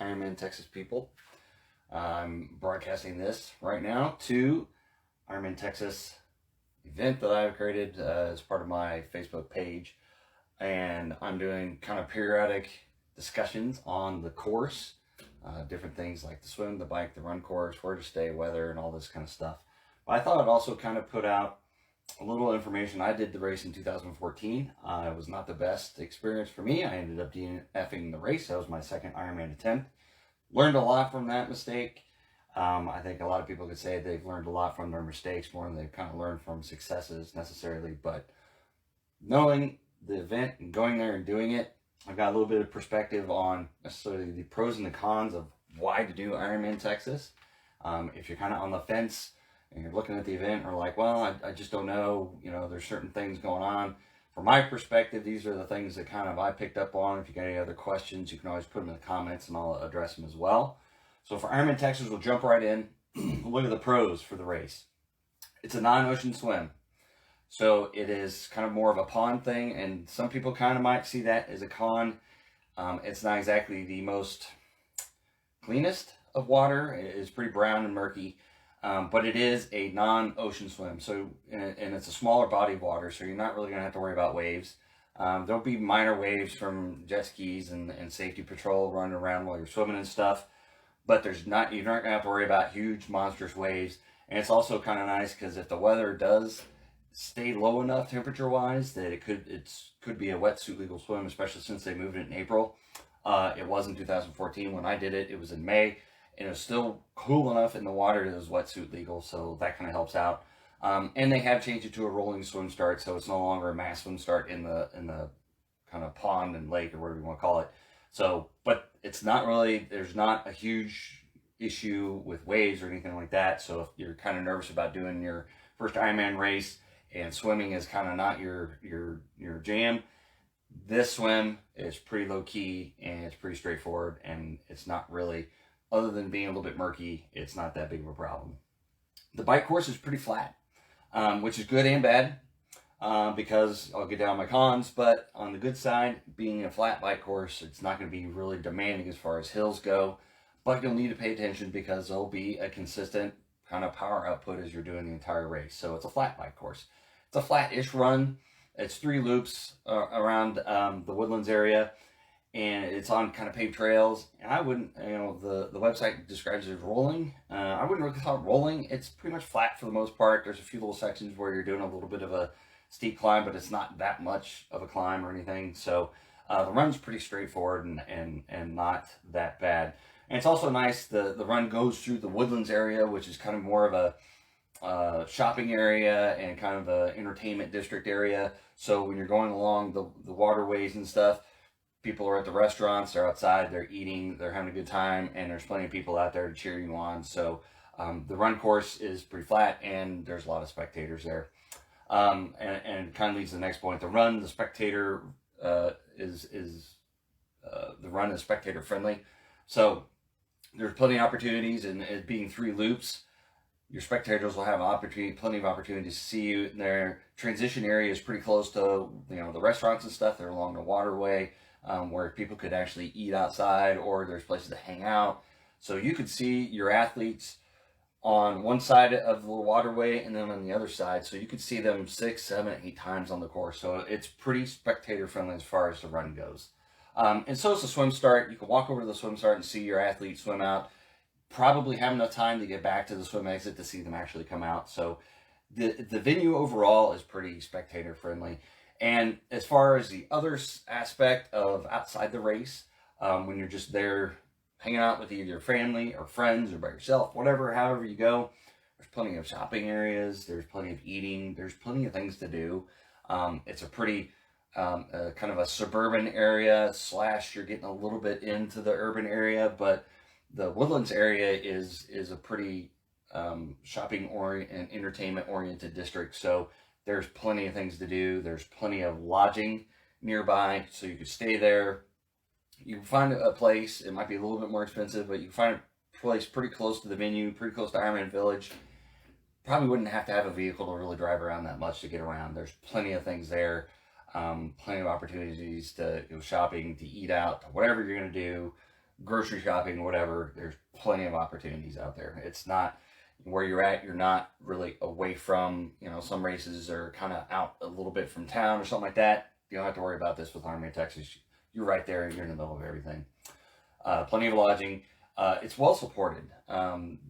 IRONMAN Texas people. I'm broadcasting this right now to IRONMAN Texas event that I've created as part of my Facebook page. And I'm doing kind of periodic discussions on the course, different things like the swim, the bike, the run course, where to stay, weather, and all this kind of stuff. But I thought I'd also kind of put out a little information. I did the race in 2014. It was not the best experience for me. I ended up DNFing the race. That was my second Ironman attempt. Learned a lot from that mistake. I think a lot of people could say they've learned a lot from their mistakes more than they've kind of learned from successes necessarily. But knowing the event and going there and doing it, I've got a little bit of perspective on necessarily the pros and the cons of why to do Ironman Texas. If you're kind of on the fence and you're looking at the event or like, well, I just don't know, there's certain things going on. From my perspective, these are the things that kind of I picked up on. If you got any other questions, you can always put them in the comments and I'll address them as well. So for Ironman Texas, we'll jump right in. Look at the pros for the race. It's a non-ocean swim. So it is kind of more of a pond thing, and some people kind of might see that as a con. It's not exactly the most cleanest of water. It is pretty brown and murky, but it is a non-ocean swim. So, and it's a smaller body of water, so you're not really going to have to worry about waves. There'll be minor waves from jet skis and safety patrol running around while you're swimming and stuff, but you're not going to have to worry about huge, monstrous waves. And it's also kind of nice because if the weather does stay low enough temperature-wise that it could be a wetsuit legal swim, especially since they moved it in April. It was in 2014 when I did it. It was in May, and it was still cool enough in the water that it was wetsuit legal, so that kind of helps out. And they have changed it to a rolling swim start, so it's no longer a mass swim start in the kind of pond and lake or whatever you want to call it. So, but it's not really, there's not a huge issue with waves or anything like that. So if you're kind of nervous about doing your first Ironman race and swimming is kind of not your jam, this swim is pretty low key and it's pretty straightforward, and it's not really, other than being a little bit murky, it's not that big of a problem. The bike course is pretty flat, which is good and bad, because I'll get down my cons, but on the good side, being a flat bike course, it's not going to be really demanding as far as hills go, but you'll need to pay attention because there'll be a consistent kind of power output as you're doing the entire race. So it's a flat bike course. It's a flat-ish run. It's 3 loops around the Woodlands area, and it's on kind of paved trails. And I wouldn't, the website describes it as rolling. I wouldn't really call it rolling. It's pretty much flat for the most part. There's a few little sections where you're doing a little bit of a steep climb, but it's not that much of a climb or anything. So the run's pretty straightforward and not that bad. And it's also nice, the run goes through the Woodlands area, which is kind of more of a shopping area and kind of a entertainment district area. So when you're going along the waterways and stuff, people are at the restaurants, they're outside, they're eating, they're having a good time, and there's plenty of people out there to cheer you on. So the run course is pretty flat, and there's a lot of spectators there. And kind of leads to the next point. The run, the spectator the run is spectator friendly. So there's plenty of opportunities, and it being 3 loops, your spectators will have plenty of opportunities to see you. Their transition area is pretty close to the restaurants and stuff. They're along the waterway, where people could actually eat outside, or there's places to hang out. So you could see your athletes on one side of the waterway and then on the other side. So you could see them 6, 7, 8 times on the course. So it's pretty spectator friendly as far as the run goes. And so it's the swim start. You can walk over to the swim start and see your athletes swim out. Probably have enough time to get back to the swim exit to see them actually come out. So the venue overall is pretty spectator friendly. And as far as the other aspect of outside the race, when you're just there hanging out with either your family or friends or by yourself, however you go, there's plenty of shopping areas, there's plenty of eating, there's plenty of things to do. It's a pretty kind of a suburban area / you're getting a little bit into the urban area, but the Woodlands area is a pretty shopping and entertainment oriented district. So there's plenty of things to do. There's plenty of lodging nearby, so you could stay there. You can find a place. It might be a little bit more expensive, but you can find a place pretty close to the venue, pretty close to Ironman Village. Probably wouldn't have to have a vehicle to really drive around that much to get around. There's plenty of things there. Plenty of opportunities to go shopping, to eat out, to whatever you're going to do. grocery shopping, whatever, there's plenty of opportunities out there. It's not where you're at, you're not really away from, some races are kind of out a little bit from town or something like that. You don't have to worry about this with IRONMAN Texas. You're right there, you're in the middle of everything. Plenty of lodging. It's well supported.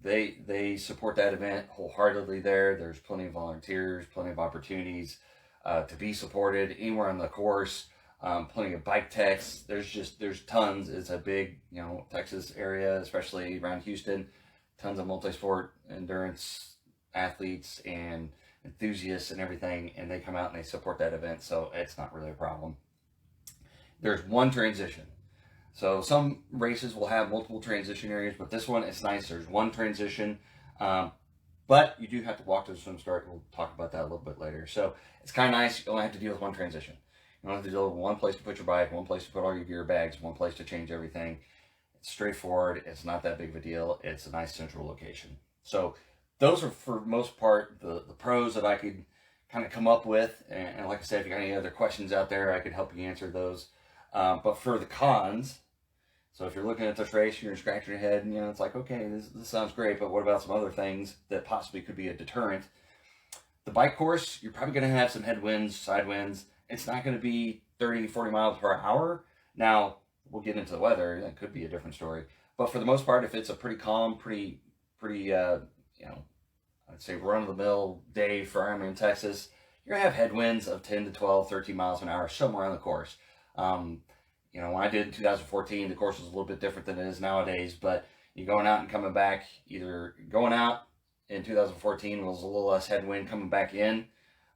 They support that event wholeheartedly there. There's plenty of volunteers, plenty of opportunities to be supported anywhere on the course. Plenty of bike techs. There's tons. It's a big, Texas area, especially around Houston. Tons of multi-sport endurance athletes and enthusiasts and everything, and they come out and they support that event, so it's not really a problem. There's one transition. So some races will have multiple transition areas, but this one, it's nice. There's one transition, but you do have to walk to the swim start. We'll talk about that a little bit later. So it's kind of nice. You only have to deal with one transition. You don't have to deal with one place to put your bike, one place to put all your gear bags, one place to change everything. It's straightforward. It's not that big of a deal. It's a nice central location. So those are, for most part, the pros that I could kind of come up with. And like I said, if you got any other questions out there, I could help you answer those. But for the cons, so if you're looking at this race, you're scratching your head, and it's like, okay, this sounds great, but what about some other things that possibly could be a deterrent? The bike course, you're probably going to have some headwinds, side winds. It's not going to be 30, 40 miles per hour. Now, we'll get into the weather. That could be a different story. But for the most part, if it's a pretty calm, pretty, I'd say run-of-the-mill day for IRONMAN Texas, you're going to have headwinds of 10 to 12, 13 miles an hour somewhere on the course. When I did in 2014, the course was a little bit different than it is nowadays, but you're going out and coming back, either going out in 2014 was a little less headwind, coming back in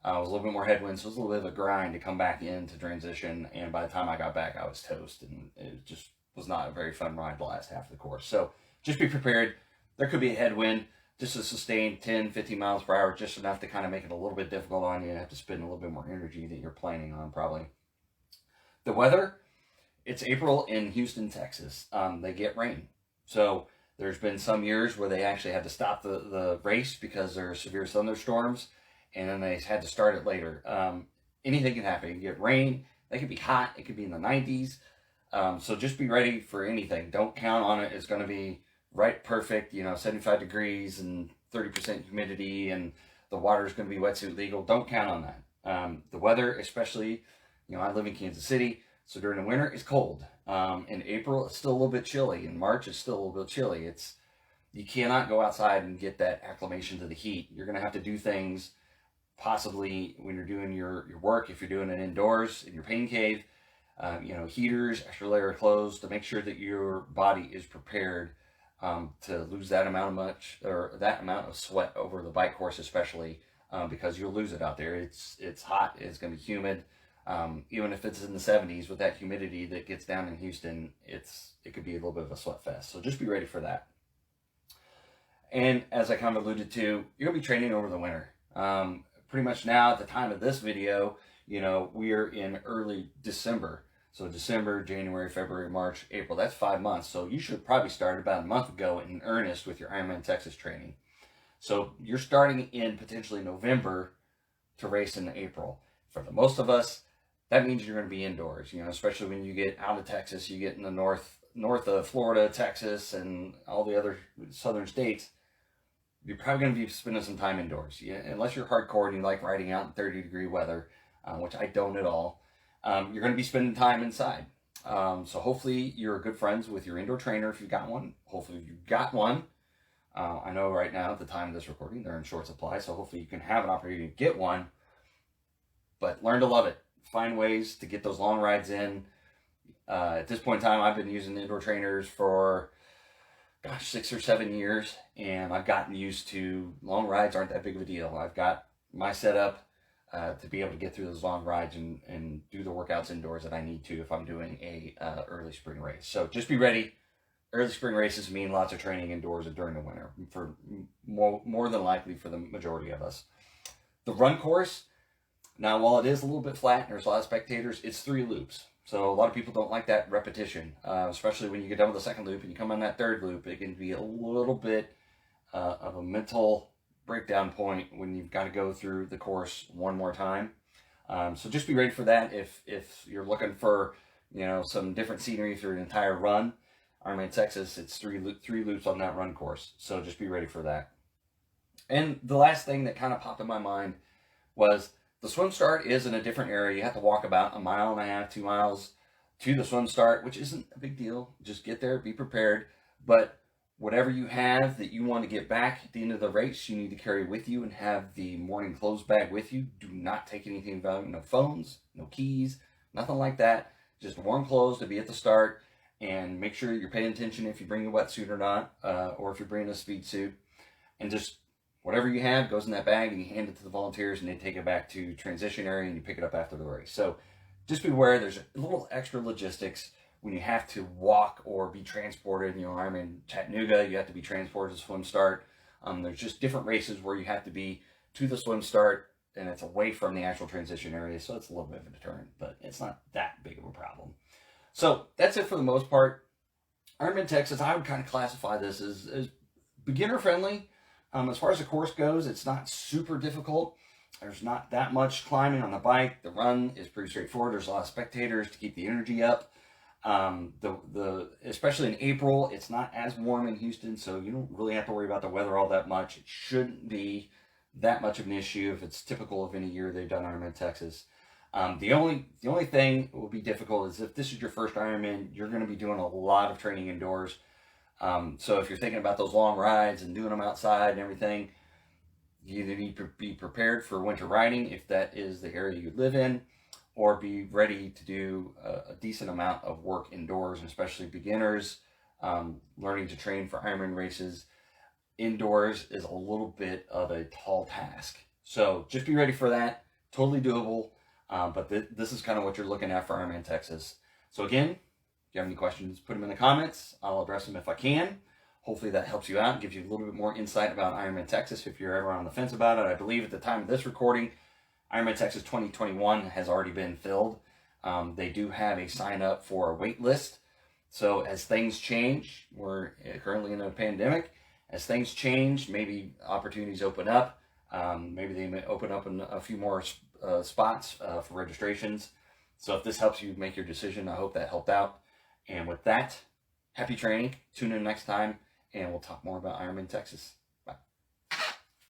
was a little bit more headwind, so it was a little bit of a grind to come back in to transition, and by the time I got back, I was toast, and it just was not a very fun ride the last half of the course. So just be prepared. There could be a headwind, just a sustained 10, 15 miles per hour, just enough to kind of make it a little bit difficult on you. You have to spend a little bit more energy that you're planning on, probably. The weather, it's April in Houston, Texas. They get rain. So there's been some years where they actually had to stop the race because there are severe thunderstorms, and then they had to start it later. Anything can happen. You can get rain. They could be hot. It could be in the 90s. So just be ready for anything. Don't count on it. It's going to be right perfect, 75 degrees and 30% humidity, and the water is going to be wetsuit legal. Don't count on that. The weather, especially, I live in Kansas City, so during the winter, it's cold. In April, it's still a little bit chilly. In March, it's still a little bit chilly. You cannot go outside and get that acclimation to the heat. You're going to have to do things possibly when you're doing your work, if you're doing it indoors in your pain cave, heaters, extra layer of clothes to make sure that your body is prepared to lose that amount of sweat over the bike course, especially because you'll lose it out there. It's hot. It's going to be humid. Even if it's in the 70s with that humidity that gets down in Houston, it could be a little bit of a sweat fest. So just be ready for that. And as I kind of alluded to, you're going to be training over the winter. Pretty much now at the time of this video, we're in early December. So December, January, February, March, April, that's 5 months. So you should probably start about a month ago in earnest with your IRONMAN Texas training. So you're starting in potentially November to race in April. For the most of us, that means you're going to be indoors, especially when you get out of Texas, you get in the north of Florida, Texas, and all the other southern states. You're probably going to be spending some time indoors. Unless you're hardcore and you like riding out in 30-degree weather, which I don't at all. You're going to be spending time inside. So hopefully you're good friends with your indoor trainer if you've got one. Hopefully you've got one. I know right now at the time of this recording, they're in short supply, so hopefully you can have an opportunity to get one. But learn to love it. Find ways to get those long rides in. At this point in time, I've been using indoor trainers for 6 or 7 years, and I've gotten used to long rides aren't that big of a deal. I've got my setup to be able to get through those long rides and do the workouts indoors that I need to if I'm doing a early spring race. So just be ready. Early spring races mean lots of training indoors during the winter, for more than likely for the majority of us. The run course, now while it is a little bit flat and there's a lot of spectators, it's 3 loops. So a lot of people don't like that repetition, especially when you get done with the second loop and you come on that third loop. It can be a little bit of a mental breakdown point when you've got to go through the course one more time. So just be ready for that if you're looking for some different scenery through an entire run. Ironman Texas, it's three loops on that run course. So just be ready for that. And the last thing that kind of popped in my mind was the swim start is in a different area. You have to walk about 1.5 miles, 2 miles to the swim start, which isn't a big deal. Just get there, be prepared. But whatever you have that you want to get back at the end of the race, you need to carry with you and have the morning clothes bag with you. Do not take anything valuable, no phones, no keys, nothing like that. Just warm clothes to be at the start, and make sure you're paying attention if you bring a wetsuit or not, or if you're bringing a speed suit. And just whatever you have goes in that bag, and you hand it to the volunteers, and they take it back to transition area, and you pick it up after the race. So just be aware there's a little extra logistics when you have to walk or be transported. You know, I'm in Chattanooga, you have to be transported to swim start. There's just different races where you have to be to the swim start, and it's away from the actual transition area, so it's a little bit of a deterrent, but it's not that big of a problem. So that's it for the most part. Ironman Texas, I would kind of classify this as beginner friendly. As far as the course goes, it's not super difficult. There's not that much climbing on the bike. The run is pretty straightforward. There's a lot of spectators to keep the energy up. Especially in April, it's not as warm in Houston, so you don't really have to worry about the weather all that much. It shouldn't be that much of an issue if it's typical of any year they've done Ironman Texas. The only thing that will be difficult is if this is your first Ironman, you're going to be doing a lot of training indoors. So if you're thinking about those long rides and doing them outside and everything, you either need to be prepared for winter riding if that is the area you live in, or be ready to do a decent amount of work indoors, and especially beginners. Learning to train for Ironman races indoors is a little bit of a tall task. So just be ready for that. Totally doable. But this is kind of what you're looking at for Ironman Texas. So again, if you have any questions, put them in the comments. I'll address them if I can. Hopefully that helps you out and gives you a little bit more insight about Ironman Texas if you're ever on the fence about it. I believe at the time of this recording, Ironman Texas 2021 has already been filled. They do have a sign up for a wait list. So as things change, we're currently in a pandemic. As things change, maybe opportunities open up. Maybe they may open up in a few more spots for registrations. So if this helps you make your decision, I hope that helped out. And with that, happy training. Tune in next time, and we'll talk more about Ironman Texas.